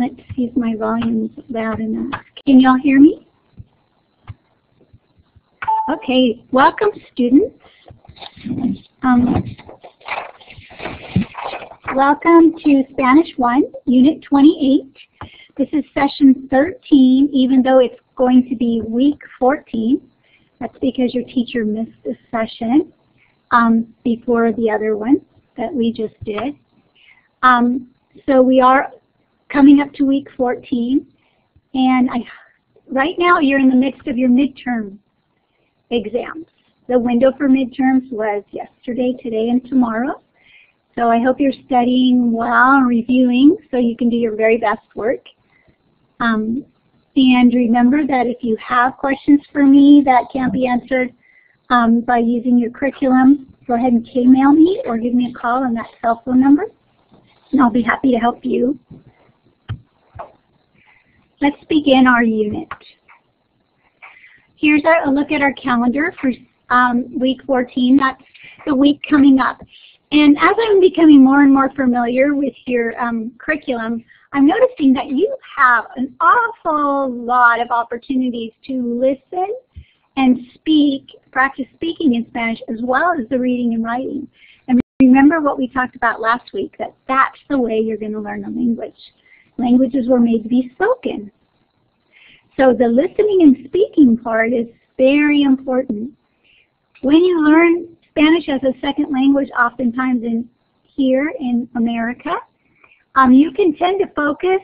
Let's see if my volume's loud enough. Can y'all hear me? Okay, welcome students. Welcome to Spanish 1, Unit 28. This is session 13, even though it's going to be week 14. That's because your teacher missed this session before the other one that we just did. So we are coming up to week 14, and right now you're in the midst of your midterm exams. The window for midterms was yesterday, today, and tomorrow. So I hope you're studying well and reviewing so you can do your very best work. And remember that if you have questions for me that can't be answered by using your curriculum, go ahead and K-mail me or give me a call on that cell phone number, and I'll be happy to help you. Let's begin our unit. Here's a look at our calendar for week 14. That's the week coming up. And as I'm becoming more and more familiar with your curriculum, I'm noticing that you have an awful lot of opportunities to listen and speak, practice speaking in Spanish, as well as the reading and writing. And remember what we talked about last week, that that's the way you're going to learn a language. Languages were made to be spoken. So the listening and speaking part is very important. When you learn Spanish as a second language, oftentimes here in America, you can tend to focus,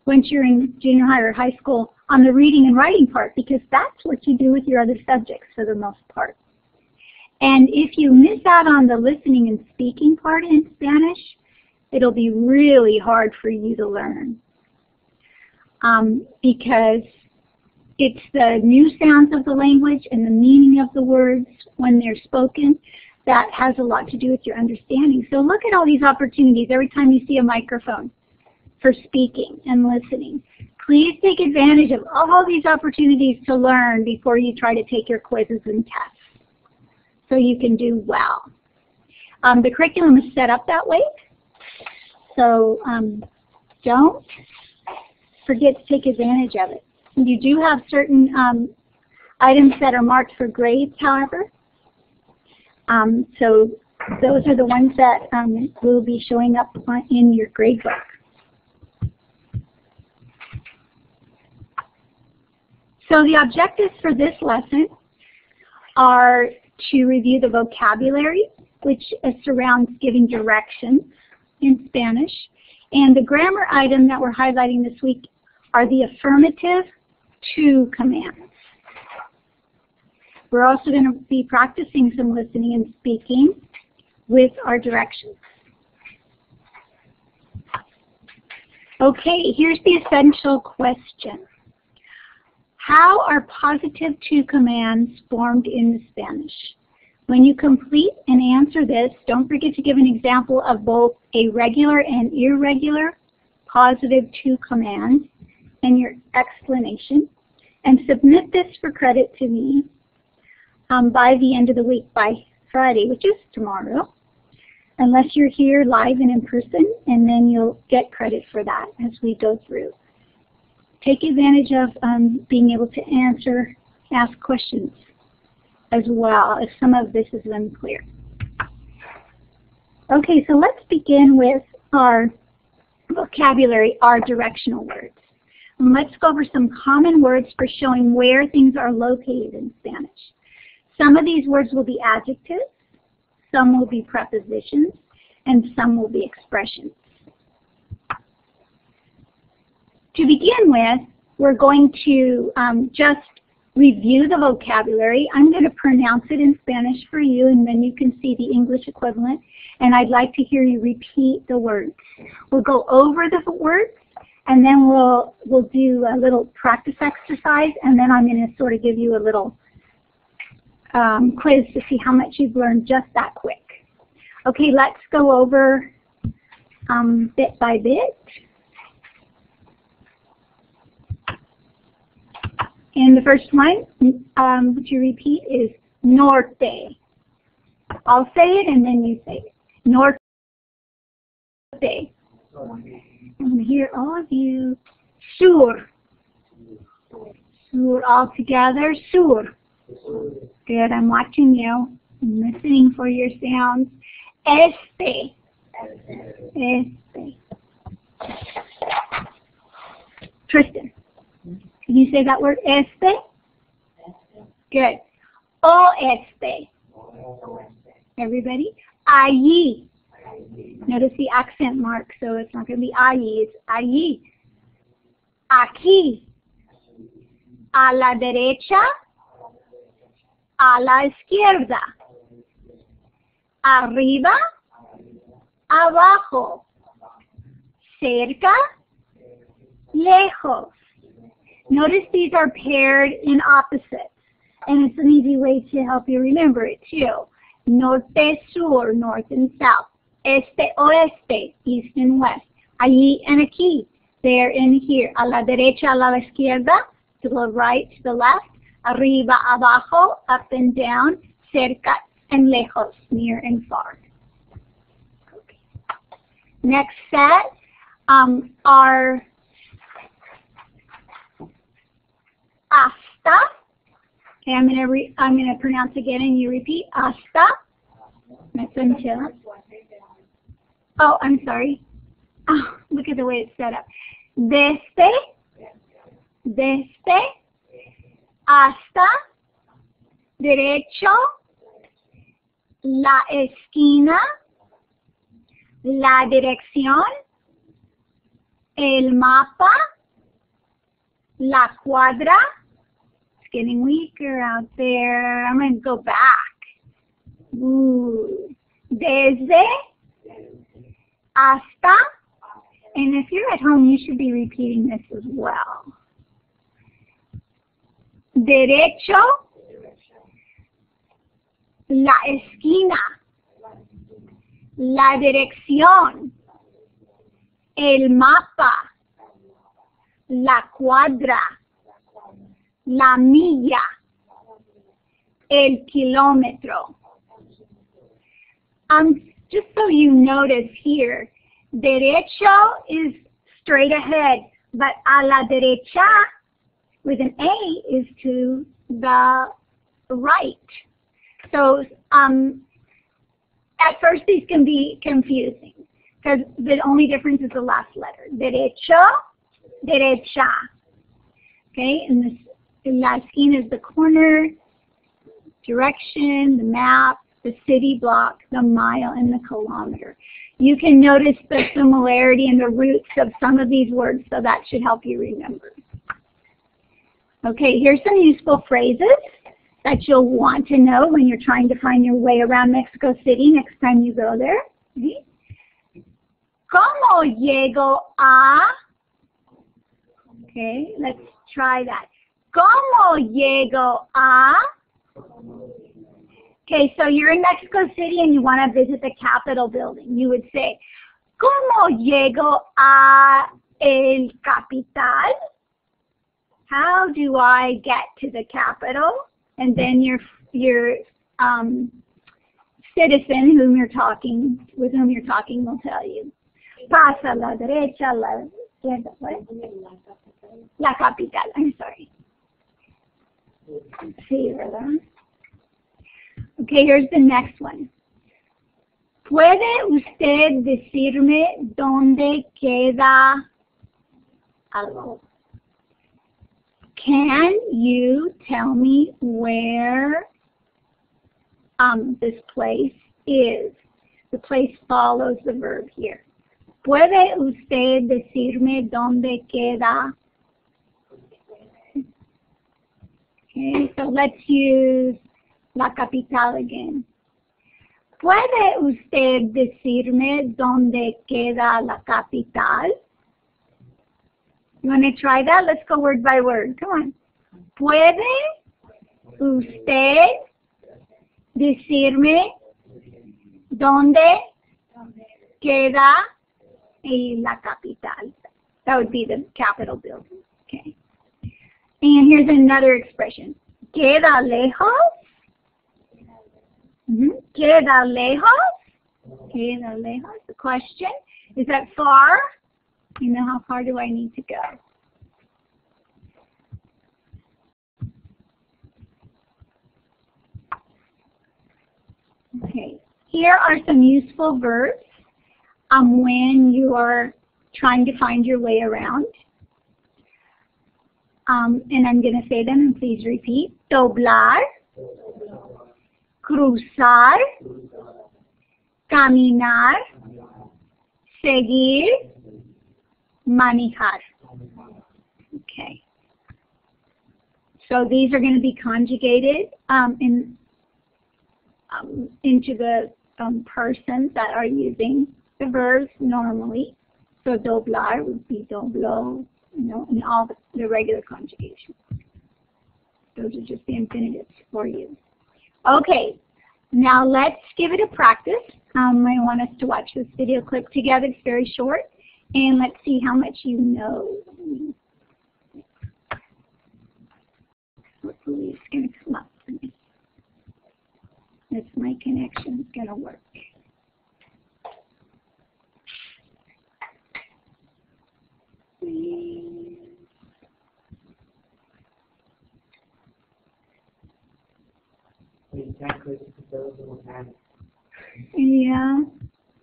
once you're in junior high or high school, on the reading and writing part, because that's what you do with your other subjects for the most part. And if you miss out on the listening and speaking part in Spanish, it'll be really hard for you to learn. Because it's the new sounds of the language and the meaning of the words when they're spoken that has a lot to do with your understanding. So look at all these opportunities every time you see a microphone for speaking and listening. Please take advantage of all these opportunities to learn before you try to take your quizzes and tests so you can do well. The curriculum is set up that way, so don't forget to take advantage of it. You do have certain items that are marked for grades, however. So those are the ones that will be showing up in your grade book. So the objectives for this lesson are to review the vocabulary, which surrounds giving directions in Spanish. And the grammar item that we're highlighting this week are the affirmative to commands. We're also going to be practicing some listening and speaking with our directions. Okay, here's the essential question. How are positive to commands formed in Spanish? When you complete and answer this, don't forget to give an example of both a regular and irregular positive to command and your explanation, and submit this for credit to me by the end of the week, by Friday, which is tomorrow, unless you're here live and in person, and then you'll get credit for that as we go through. Take advantage of being able to ask questions as well if some of this is unclear. Okay, so let's begin with our vocabulary, our directional words. And let's go over some common words for showing where things are located in Spanish. Some of these words will be adjectives, some will be prepositions, and some will be expressions. To begin with, we're going to just review the vocabulary. I'm going to pronounce it in Spanish for you, and then you can see the English equivalent. And I'd like to hear you repeat the words. We'll go over the words, and then we'll do a little practice exercise, and then I'm going to sort of give you a little quiz to see how much you've learned just that quick. Okay, let's go over bit by bit. And the first one to repeat is norte. I'll say it and then you say it. Norte. I want to hear all of you. Sur. Sur all together. Sur. Good, I'm watching you. I'm listening for your sounds. Este. Este. Tristan, can you say that word? Este? Good. Oeste. Everybody? Allí. Notice the accent mark, so it's not going to be allí, it's allí. Aquí. A la derecha. A la izquierda. Arriba. Abajo. Cerca. Lejos. Notice these are paired in opposites, and it's an easy way to help you remember it too. Norte, sur, north and south. Este, oeste, east and west. Allí and aquí, there and here. A la derecha, a la izquierda, to the right, to the left. Arriba, abajo, up and down. Cerca and lejos, near and far. Okay. Next set are hasta. Okay, I'm gonna pronounce again and you repeat. Hasta. That's until. Oh, I'm sorry. Oh, look at the way it's set up. Desde. Desde. Hasta. Derecho. La esquina. La dirección. El mapa. La cuadra. It's getting weaker out there. I'm going to go back. Ooh. Desde. Hasta. And if you're at home, you should be repeating this as well. Derecho. La esquina. La dirección. El mapa. La cuadra. La milla. El kilómetro. Just so you notice here, derecho is straight ahead, but a la derecha with an A is to the right. So at first these can be confusing because the only difference is the last letter. Derecho, derecha. Okay, and this la esquina is the corner, direction, the map, the city block, the mile, and the kilometer. You can notice the similarity in the roots of some of these words, so that should help you remember. Okay, here's some useful phrases that you'll want to know when you're trying to find your way around Mexico City next time you go there. ¿Cómo llego a? Okay, let's try that. ¿Cómo llego a? Okay, so you're in Mexico City and you want to visit the Capitol building. You would say, ¿Cómo llego a el Capital? How do I get to the Capitol? And then your citizen with whom you're talking will tell you. Pasa la derecha, la izquierda, what? La capital, I'm sorry. Sí, ¿verdad? Okay, here's the next one. ¿Puede usted decirme dónde queda algo? Can you tell me where this place is? The place follows the verb here. ¿Puede usted decirme dónde queda? Okay, so let's use la capital again. ¿Puede usted decirme dónde queda la capital? You want to try that? Let's go word by word. Come on. ¿Puede usted decirme dónde queda la capital? That would be the Capitol building. Okay. And here's another expression. ¿Queda lejos? ¿Queda lejos? ¿Queda lejos? The question, is that far? You know, how far do I need to go? Okay, here are some useful verbs when you are trying to find your way around. And I'm going to say them, and please repeat. Doblar, cruzar, caminar, seguir, manejar. Okay. So these are going to be conjugated into the persons that are using the verbs normally. So doblar would be doblo, you know, and all the regular conjugations. Those are just the infinitives for you. Okay, now let's give it a practice. I want us to watch this video clip together. It's very short, and let's see how much you know. Hopefully it's going to come up for me. If my connection is going to work. Yeah.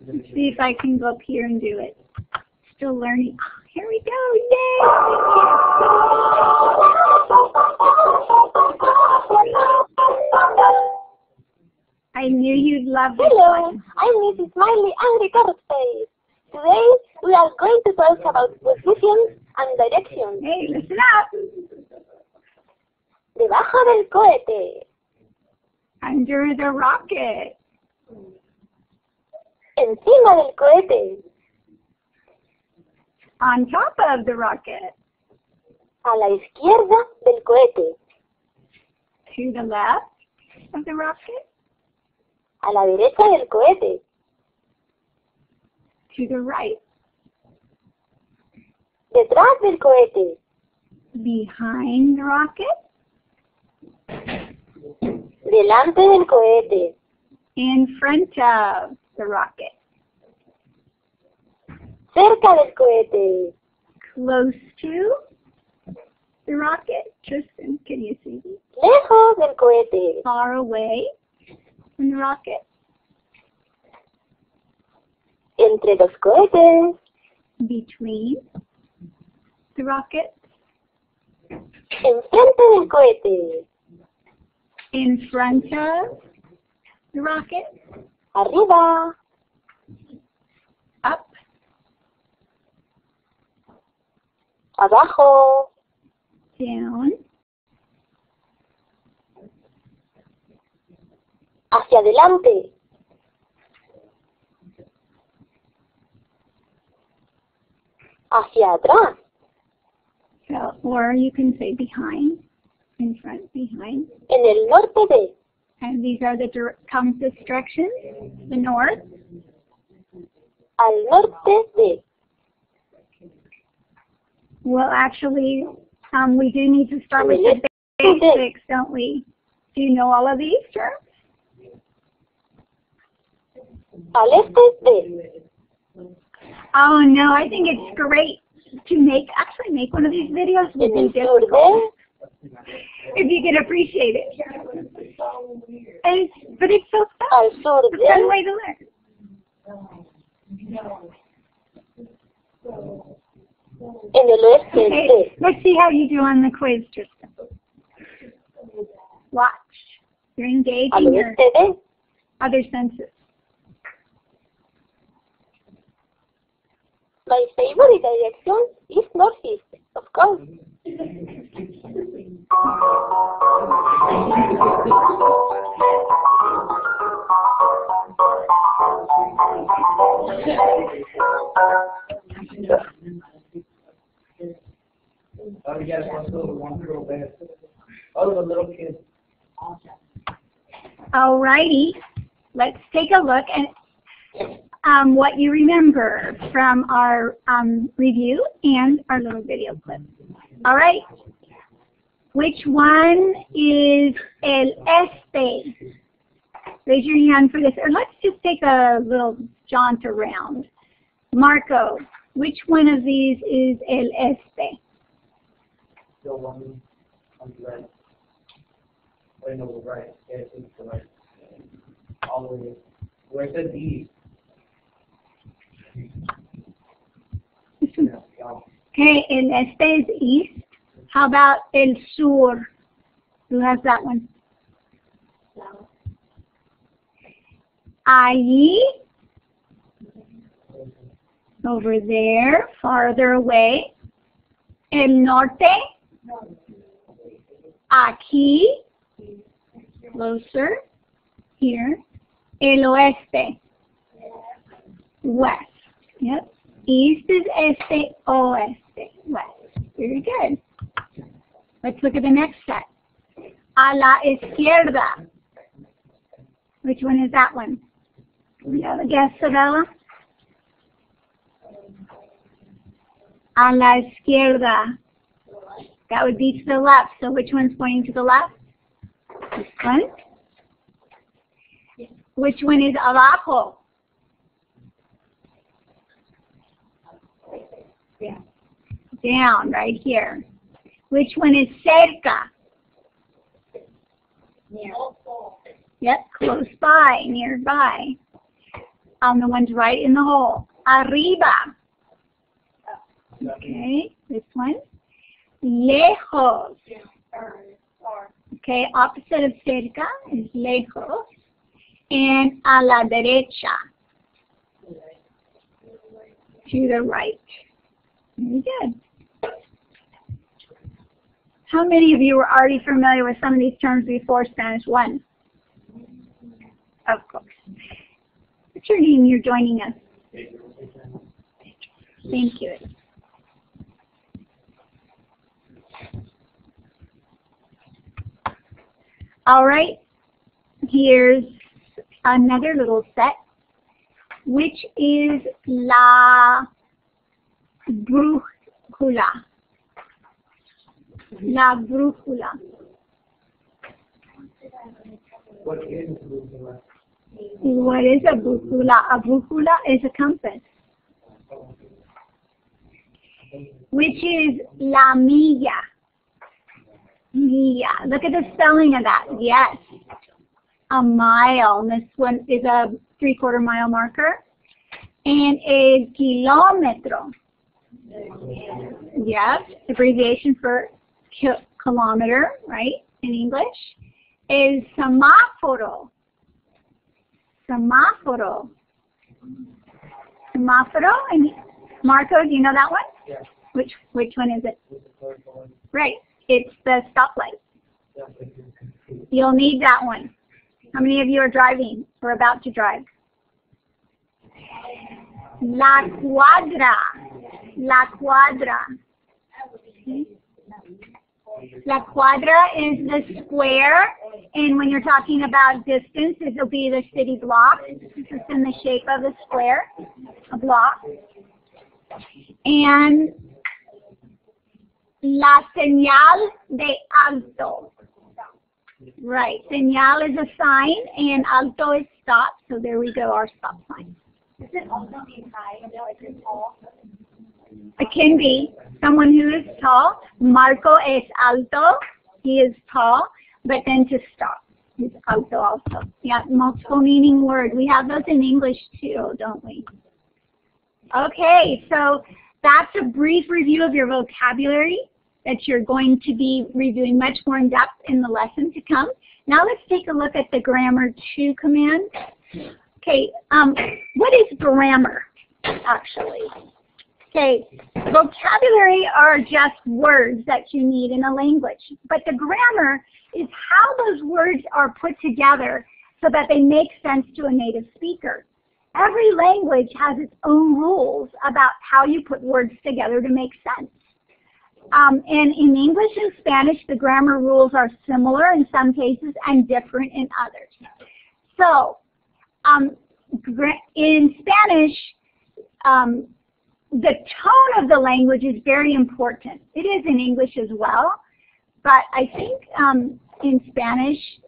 Let's see if I can go up here and do it. Still learning. Oh, here we go. Yay! I knew you'd love this one. I'm Mrs. Smiley and Ricardo Space. Today we are going to talk about positions and directions. Hey, listen up. Debajo del cohete. Under the rocket. Encima del cohete. On top of the rocket. A la izquierda del cohete. To the left of the rocket. A la derecha del cohete. To the right. Detrás del cohete. Behind the rocket. Delante del cohete. In front of the rocket. Cerca del cohete. Close to the rocket. Tristan, can you see? Lejos del cohete. Far away from the rocket. Entre los cohetes. Between the rocket. Enfrente del cohete. In front of the rocket. Arriba. Up. Abajo. Down. Hacia adelante. Hacia atrás. So, or you can say behind, in front, behind. En el norte de. And these are the compass directions. The north. Al norte de. Well, actually, we do need to start with the basics, don't we? Do you know all of these terms? Al este de. Oh no, I think it's great to make one of these videos would En be el sur difficult de. if you can appreciate it. But it's so fun. Al sur It's a fun de. way to learn. En el oeste Okay, de. let's see how you do on the quiz, Tristan. Watch. You're Al engaging your oeste de. other senses. My favorite direction is northeast, of course. Oh, yeah, that's a one girl bed. Oh, the little kid. Alrighty, let's take a look at what you remember from our review and our little video clip. Alright, which one is el este? Raise your hand for this, or let's just take a little jaunt around. Marco, Which one of these is el este? The one on the right. Wait, no, right. Yeah, it's the right. All the way. Where it says east. Okay, el este is east. How about el sur? Who has that one? Allí, over there, farther away. El norte, aquí, closer, here. El oeste, west. Yep. East is este, oeste, west. Very good. Let's look at the next set. A la izquierda. Which one is that one? You have a guess, Sabella? A la izquierda. That would be to the left. So which one's pointing to the left? This one. Which one is abajo? Down, right here. Which one is cerca? Yep, close by, nearby. The one's right in the hole. Arriba. Okay, this one. Lejos. Okay, opposite of cerca is lejos. And a la derecha. To the right. Very good. How many of you were already familiar with some of these terms before Spanish 1? Of course. What's your name? You're joining us. Thank you. All right. Here's another little set, which is la brújula. La brújula. What is brújula? What is a brújula? A brújula is a compass. Which is la milla. Milla. Look at the spelling of that. Yes. A mile. This one is a 3/4 mile marker. And a kilómetro. Yes. Abbreviation for kilometer, right? In English. Is semáforo. Semáforo. Semáforo. And Marco, do you know that one? Yeah. Which one is it? Right. It's the stoplight. You'll need that one. How many of you are driving or about to drive? La cuadra. La cuadra. Okay. La cuadra is the square, and when you're talking about distance, it will be the city block. This is in the shape of a square, a block. And la señal de alto. Right, señal is a sign, and alto is stop, so there we go, our stop sign. Does it also mean high? Like you're tall? It can be someone who is tall. Marco es alto, he is tall, but then to stop is alto also. Yeah, multiple meaning word. We have those in English too, don't we? Okay, so that's a brief review of your vocabulary that you're going to be reviewing much more in depth in the lesson to come. Now let's take a look at the grammar 2 command. Okay, what is grammar actually? Okay, vocabulary are just words that you need in a language, but the grammar is how those words are put together so that they make sense to a native speaker. Every language has its own rules about how you put words together to make sense. And in English and Spanish, the grammar rules are similar in some cases and different in others. So, in Spanish, the tone of the language is very important. It is in English as well, but I think in Spanish,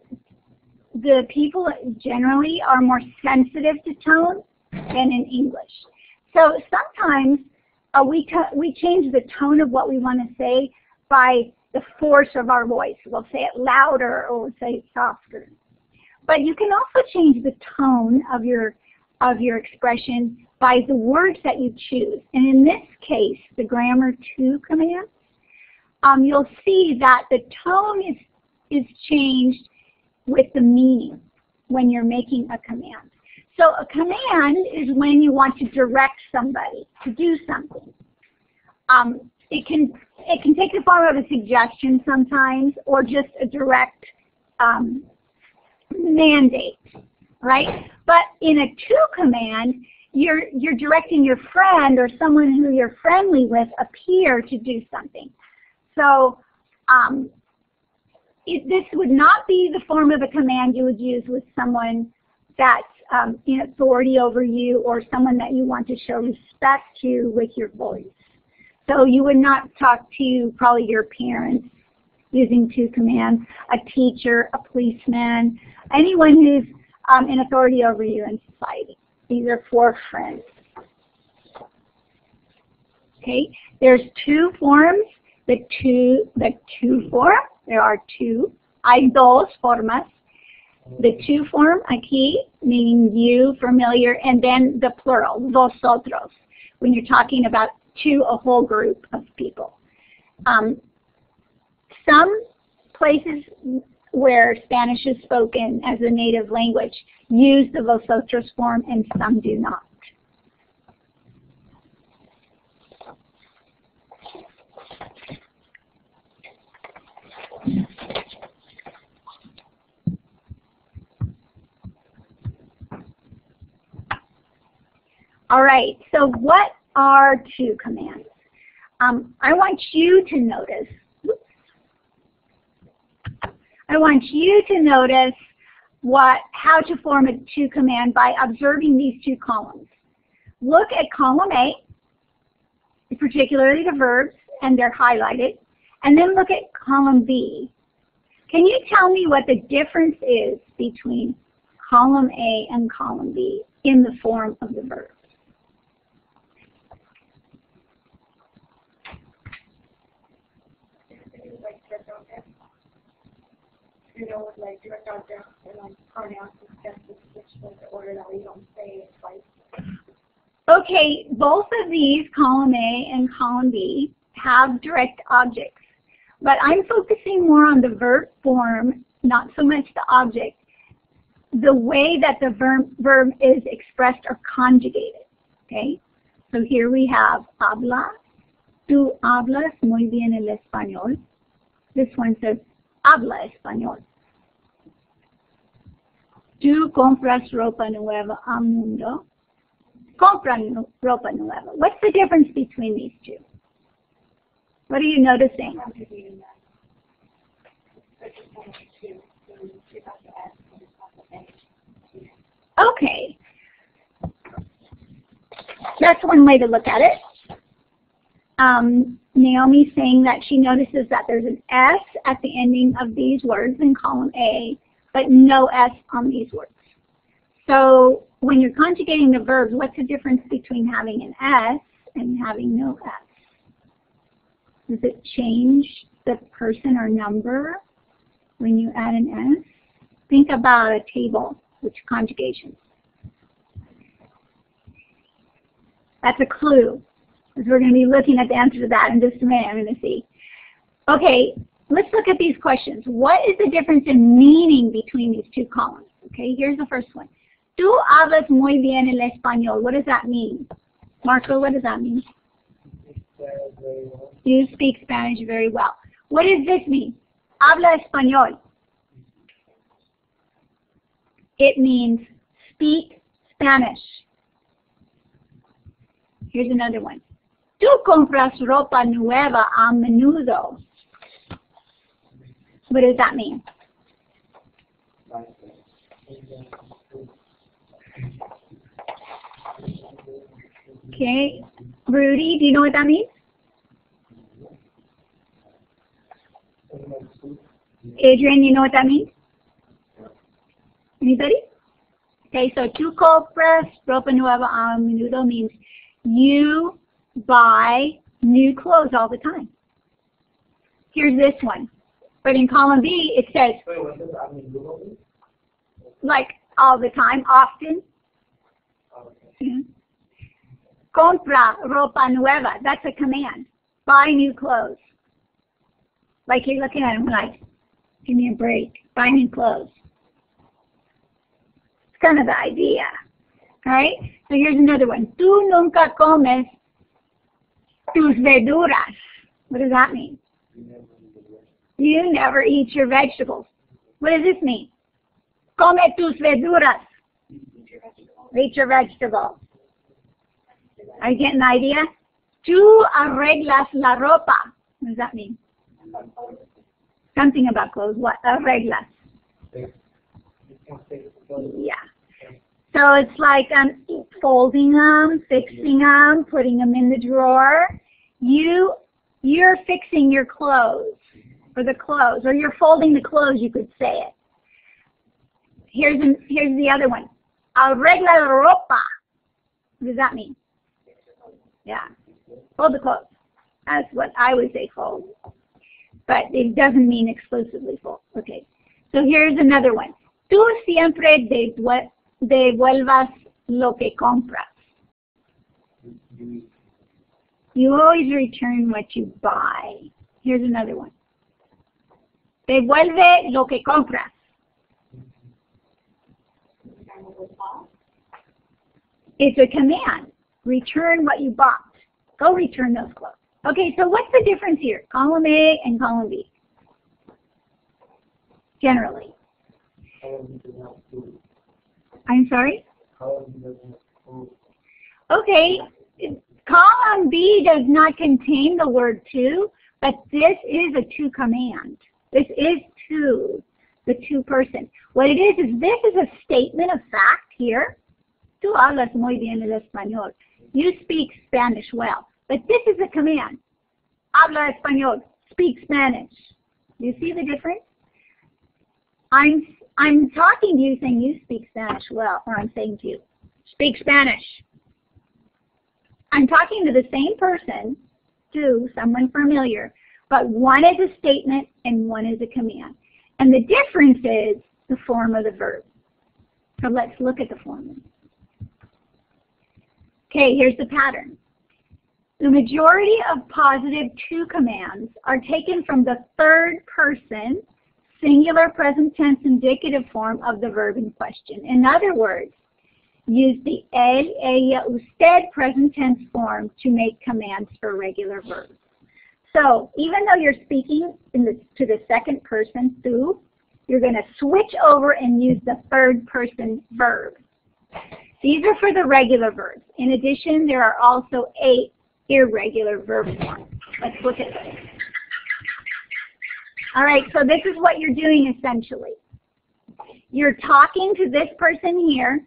the people generally are more sensitive to tone than in English. So sometimes we change the tone of what we want to say by the force of our voice. We'll say it louder or we'll say it softer. But you can also change the tone of your expression by the words that you choose. And in this case, the grammar to command, you'll see that the tone is changed with the meaning when you're making a command. So a command is when you want to direct somebody to do something. It can take the form of a suggestion sometimes, or just a direct mandate, right? But in a to command, you're directing your friend or someone who you're friendly with up here to do something. So this would not be the form of a command you would use with someone that's in authority over you, or someone that you want to show respect to with your voice. So you would not talk to probably your parents using to commands, a teacher, a policeman, anyone who's in authority over you in society. These are for friends. Okay, there's two forms. The two form, there are two. Hay dos formas. The to form aquí, meaning you, familiar, and then the plural, vosotros, when you're talking about to a whole group of people. Some places where Spanish is spoken as a native language use the vosotros form, and some do not. All right, so what are to commands? I want you to notice, how to form a to command by observing these two columns. Look at column A, particularly the verbs, and they're highlighted, and then look at column B. Can you tell me what the difference is between column A and column B in the form of the verb? You know, with like direct objects and like pronouns and stuff, which was the order that we don't say it twice. Okay, both of these, column A and column B, have direct objects. But I'm focusing more on the verb form, not so much the object. The way that the verb is expressed or conjugated. Okay? So here we have habla. Tú hablas muy bien el español. This one says habla español. Tú compras ropa nueva a Mundo. Compra ropa nueva. What's the difference between these two? What are you noticing? Okay. That's one way to look at it. Naomi's saying that she notices that there's an S at the ending of these words in column A, but no S on these words. So when you're conjugating the verbs, what's the difference between having an S and having no S? Does it change the person or number when you add an S? Think about a table with conjugations. That's a clue, because we're going to be looking at the answer to that in just a minute. I'm going to see. Okay, let's look at these questions. What is the difference in meaning between these two columns? Okay, here's the first one. Tú hablas muy bien el español. What does that mean? Marco, what does that mean? You speak Spanish very well. What does this mean? Habla español. It means speak Spanish. Here's another one. Tú compras ropa nueva a menudo. What does that mean? Okay. Rudy, do you know what that means? Adrian, you know what that means? Anybody? Okay, so tú compras ropa nueva a menudo means you buy new clothes all the time. Here's this one. But in column B, it says, Wait, what does that mean? Google? like, all the time, often. Okay. Compra ropa nueva. That's a command. Buy new clothes. Like you're looking at them like, give me a break. Buy new clothes. It's kind of the idea. All right? So here's another one. Tú nunca comes tus verduras. What does that mean? You never eat your vegetables. What does this mean? Come tus verduras. Eat your vegetables. Are you getting the idea? Tú arreglas la ropa. What does that mean? Something about clothes. What? Arreglas. Yeah. So it's like folding them, fixing them, putting them in the drawer. You're fixing your clothes, or the clothes, or you're folding the clothes, you could say it. Here's the other one. Arregla la ropa. What does that mean? Yeah. Fold the clothes. That's what I would say, fold. But it doesn't mean exclusively fold. Okay. So here's another one. Tú siempre devuelvas lo que compras. You always return what you buy. Here's another one. Devuelve lo que compras. It's a command. Return what you bought. Go return those clothes. Okay, so what's the difference here? Column A and column B. Generally. I'm sorry? Okay, column B does not contain the word to, but this is a to command. This is to, the to person. What it is this is a statement of fact here. Tú hablas muy bien el español. You speak Spanish well. But this is a command. Habla español. Speak Spanish. Do you see the difference? I'm talking to you saying you speak Spanish well, or I'm saying to you, speak Spanish. I'm talking to the same person, to someone familiar, but one is a statement and one is a command. And the difference is the form of the verb. So let's look at the form. Okay, here's the pattern. The majority of positive to commands are taken from the third person, singular present tense indicative form of the verb in question. In other words, use the él, ella, usted present tense form to make commands for regular verbs. So even though you're speaking to the second person, tú, you're going to switch over and use the third person verb. These are for the regular verbs. In addition, there are also 8 irregular verb forms. Let's look at this. All right, so this is what you're doing essentially. You're talking to this person here,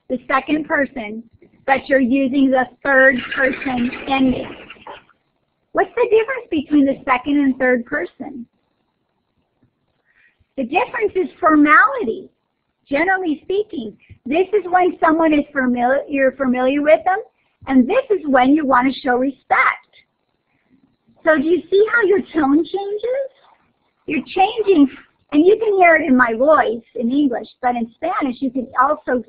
the second person, but you're using the third person ending. What's the difference between the second and third person? The difference is formality. Generally speaking, this is when someone is familiar, you're familiar with them, and this is when you want to show respect. So do you see how your tone changes? You're changing, and you can hear it in my voice in English, but in Spanish you can also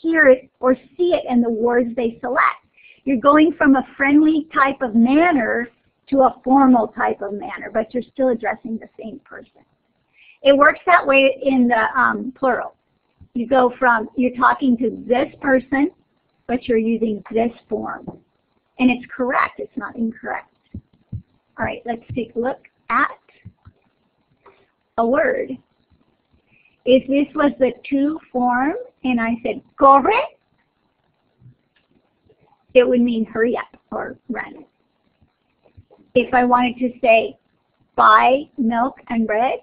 hear it or see it in the words they select. You're going from a friendly type of manner to a formal type of manner, but you're still addressing the same person. It works that way in the plural. You go from, you're talking to this person, but you're using this form. And it's correct, it's not incorrect. All right, let's take a look at a word. If this was the to form and I said corre, it would mean hurry up or run. If I wanted to say buy milk and bread,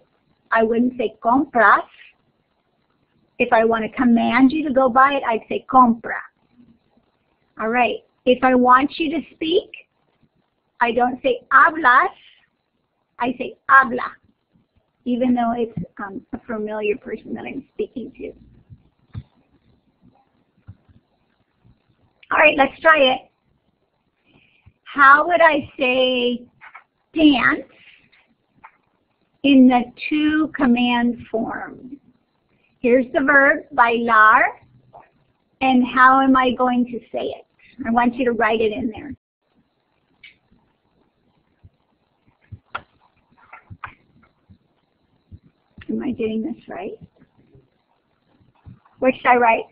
I wouldn't say compras. If I want to command you to go buy it, I'd say compra. All right. If I want you to speak, I don't say hablas, I say habla, even though it's a familiar person that I'm speaking to. All right, let's try it. how would I say dance in the to command form? Here's the verb, bailar, and how am I going to say it? I want you to write it in there. Am I doing this right? What should I write?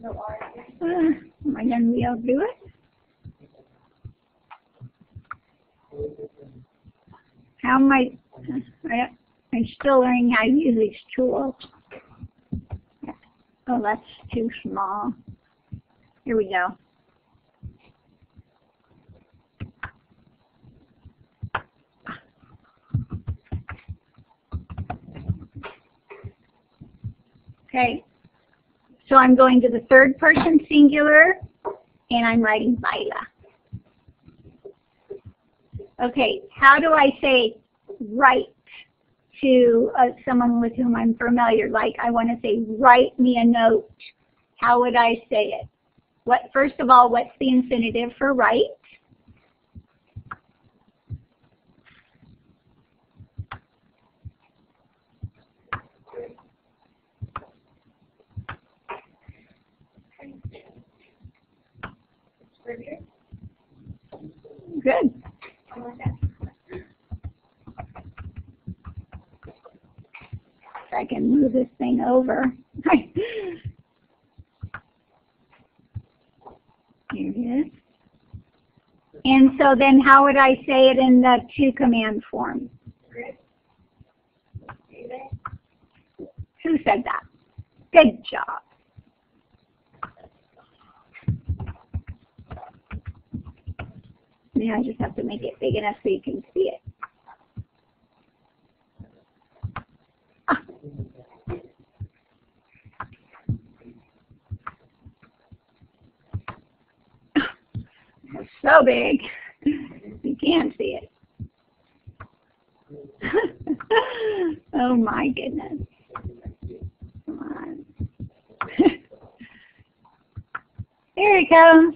No R. Am I going to be able to do it? How am I'm still learning how to use these tools. Oh, that's too small. Here we go. Okay, so I'm going to the third person singular, and I'm writing baila. Okay, how do I say write to someone with whom I'm familiar? Like I want to say, write me a note. How would I say it? First of all, what's the infinitive for write? Good. If I can move this thing over. Here it is. And so then how would I say it in the to command form? Who said that? Good job. Now I just have to make it big enough so you can see it. Ah. It's so big, you can't see it. Oh my goodness. Come on. Here it comes.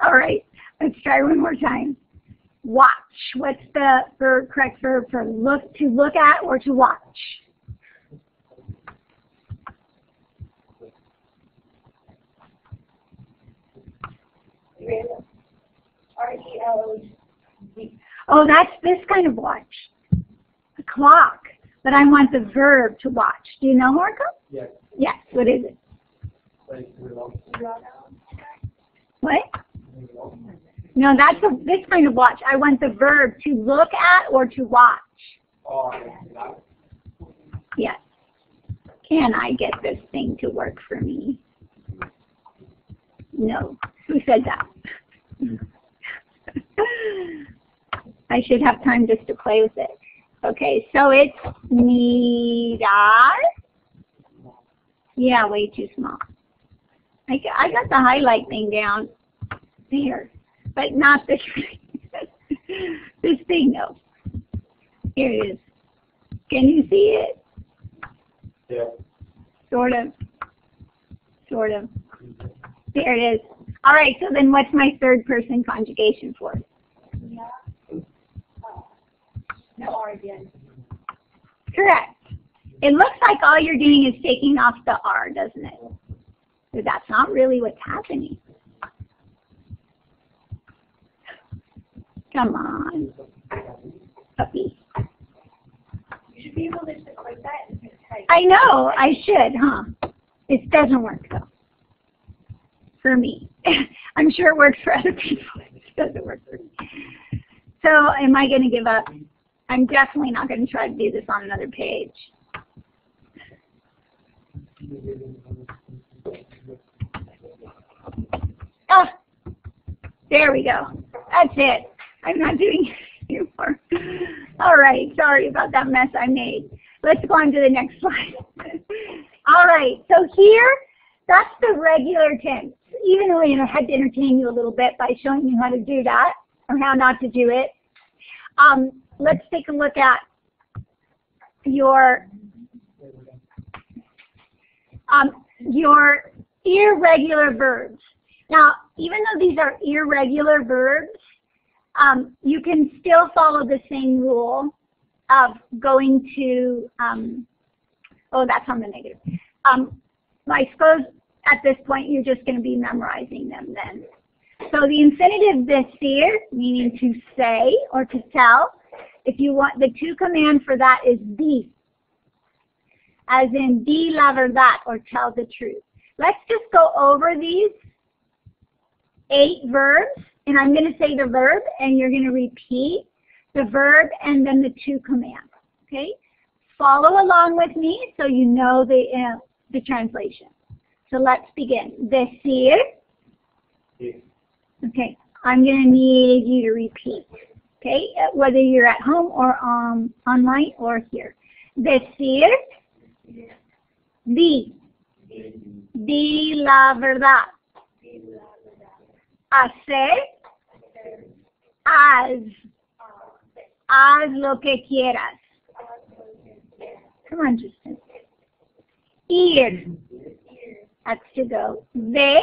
All right, let's try one more time. Watch. What's the correct verb for look, to look at or to watch? R-E-L-O-G. Oh, that's this kind of watch. A clock. But I want the verb to watch. Do you know, Marco? Yes. Yes. What is it? What? No, that's this kind of watch. I want the verb to look at or to watch. Yes. Can I get this thing to work for me? No. Who said that? I should have time just to play with it. Okay, so it's mirar. Yeah, way too small. I got the highlight thing down there, but not this this thing though. Here it is. Can you see it? Yeah. Sort of. Sort of. There it is. All right, so then what's my third person conjugation for it? No R again. Correct. It looks like all you're doing is taking off the R, doesn't it? But that's not really what's happening. Come on, puppy. You should be able to sit like that and just type. I know, I should, huh? It doesn't work though. For me. I'm sure it works for other people. It doesn't work for me. So am I going to give up? I'm definitely not going to try to do this on another page. Ah, there we go. That's it. I'm not doing it anymore. All right, sorry about that mess I made. Let's go on to the next slide. All right, so here, that's the regular tense. Even though I had to entertain you a little bit by showing you how to do that, or how not to do it. Let's take a look at your irregular verbs. Now, even though these are irregular verbs, you can still follow the same rule of going to, oh, that's on the negative. I suppose at this point you're just going to be memorizing them then. So the infinitive decir, meaning to say or to tell, if you want, the to command for that is di, as in di la verdad, or tell the truth. Let's just go over these 8 verbs, and I'm going to say the verb, and you're going to repeat the verb and then the to command. Okay? Follow along with me so you know the translation. So let's begin. Decir. Okay. I'm going to need you to repeat. Okay? Whether you're at home or online or here. Decir. Di. Di la verdad. Hacer. Haz. Haz lo que quieras. Come on, Justin. Ir. That's to go. Ve.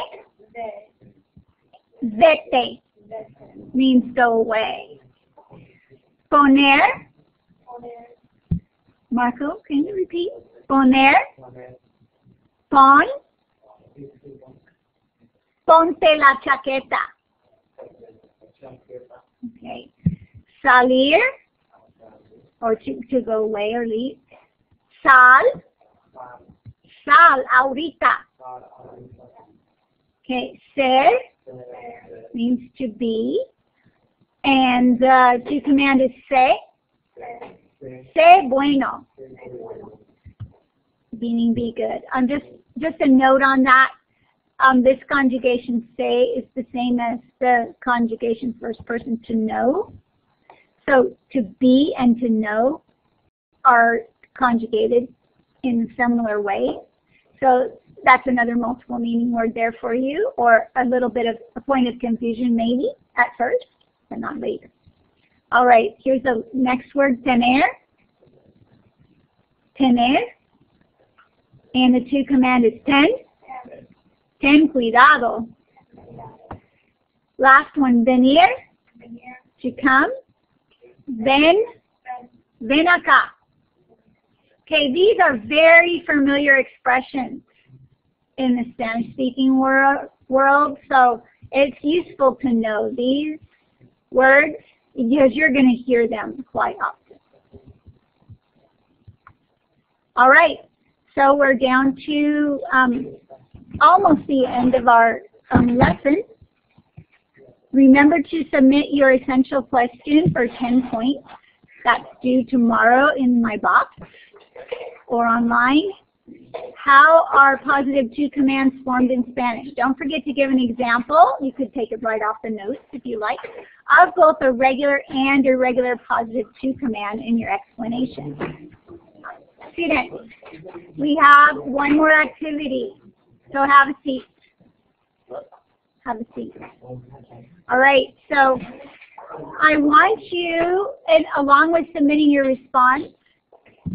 Vete. Means go away. Poner. Marco, can you repeat? Poner. Pon. Ponte la chaqueta. Okay. Salir, or to go away or leave. Sal. Sal, ahorita. Okay. Ser means to be. And to command is say. Say bueno. Meaning be good. Just a note on that. This conjugation say is the same as the conjugation first person to know. So to be and to know are conjugated in a similar way. So that's another multiple meaning word there for you, or a little bit of a point of confusion maybe at first, but not later. All right, here's the next word, tener. Tener. And the to command is ten. Ten cuidado. Last one, venir. To come. Ven. Ven acá. Okay, these are very familiar expressions in the Spanish-speaking world, so it's useful to know these words because you're going to hear them quite often. All right, so we're down to almost the end of our lesson. Remember to submit your essential question for 10 points. That's due tomorrow in my box or online. How are positive to commands formed in Spanish? Don't forget to give an example. You could take it right off the notes if you like, of both a regular and irregular positive to command in your explanation. Students, we have one more activity, so have a seat. Have a seat. All right, so I want you, and along with submitting your response,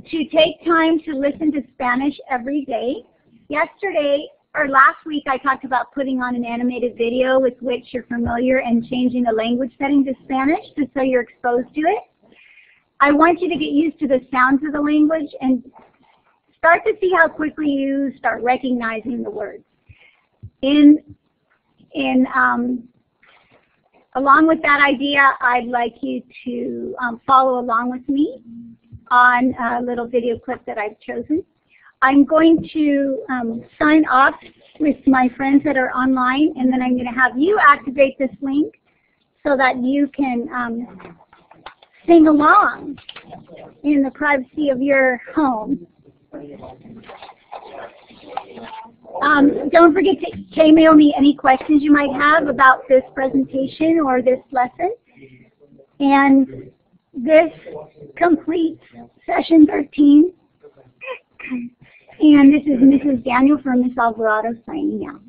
to take time to listen to Spanish every day. Yesterday, or last week, I talked about putting on an animated video with which you're familiar and changing the language setting to Spanish just so you're exposed to it. I want you to get used to the sounds of the language and start to see how quickly you start recognizing the words. Along with that idea, I'd like you to follow along with me on a little video clip that I've chosen. I'm going to sign off with my friends that are online, and then I'm going to have you activate this link so that you can sing along in the privacy of your home. Don't forget to email me any questions you might have about this presentation or this lesson. And this completes session 13. And this is Mrs. Daniel from Miss Alvarado signing out.